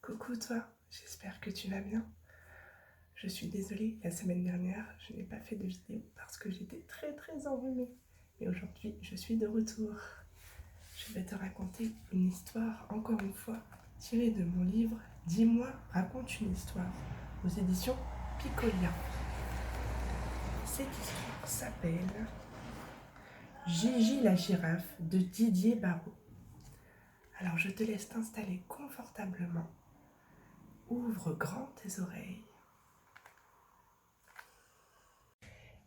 Coucou toi, j'espère que tu vas bien. Je suis désolée, la semaine dernière, je n'ai pas fait de vidéo parce que j'étais très enrhumée. Mais aujourd'hui, je suis de retour. Je vais te raconter une histoire, encore une fois, tirée de mon livre « Dis-moi, raconte une histoire » aux éditions Picolia. Cette histoire s'appelle Gigi la girafe de Didier Barrault. Alors je te laisse t'installer confortablement. Ouvre grand tes oreilles.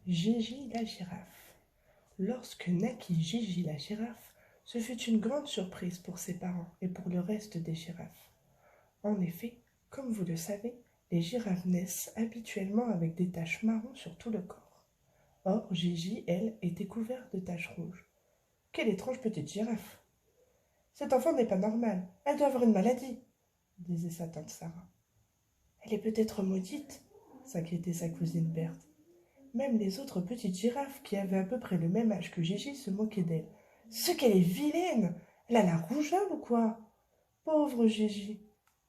Gigi la girafe. Lorsque naquit Gigi la girafe, ce fut une grande surprise pour ses parents et pour le reste des girafes. En effet, comme vous le savez, les girafes naissent habituellement avec des taches marron sur tout le corps. Or, Gigi, elle, était couverte de taches rouges. Quelle étrange petite girafe! Cet enfant n'est pas normal, elle doit avoir une maladie, disait sa tante Sarah. Elle est peut-être maudite, s'inquiétait sa cousine Berthe. Même les autres petites girafes, qui avaient à peu près le même âge que Gigi, se moquaient d'elle. « Ce qu'elle est vilaine! Elle a la rougeole ou quoi ?» Pauvre Gigi!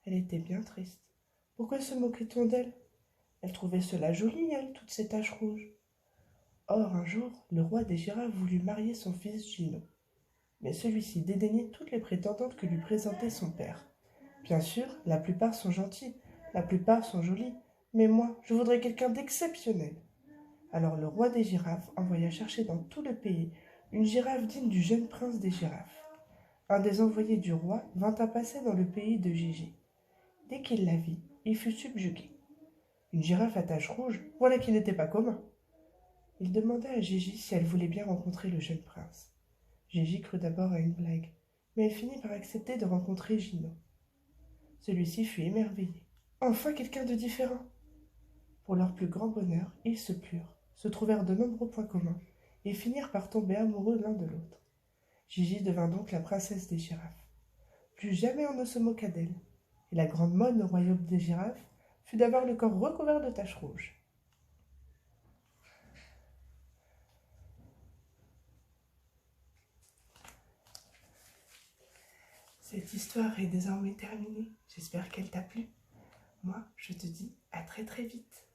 Elle était bien triste. Pourquoi se moquait-on d'elle? Elle trouvait cela joli, elle, toutes ces taches rouges. Or, un jour, le roi des girafes voulut marier son fils Gino. Mais celui-ci dédaignait toutes les prétendantes que lui présentait son père. Bien sûr, la plupart sont gentilles, la plupart sont jolies, mais moi, je voudrais quelqu'un d'exceptionnel. Alors le roi des girafes envoya chercher dans tout le pays une girafe digne du jeune prince des girafes. Un des envoyés du roi vint à passer dans le pays de Gigi. Dès qu'il la vit, il fut subjugué. Une girafe à taches rouges, voilà qui n'était pas commun. Il demanda à Gigi si elle voulait bien rencontrer le jeune prince. Gigi crut d'abord à une blague, mais elle finit par accepter de rencontrer Gino. Celui-ci fut émerveillé. Enfin quelqu'un de différent. Pour leur plus grand bonheur, ils se plurent, se trouvèrent de nombreux points communs, et finirent par tomber amoureux l'un de l'autre. Gigi devint donc la princesse des girafes. Plus jamais on ne se moqua d'elle, et la grande mode au royaume des girafes fut d'avoir le corps recouvert de taches rouges. Cette histoire est désormais terminée. J'espère qu'elle t'a plu. Moi, je te dis à très vite.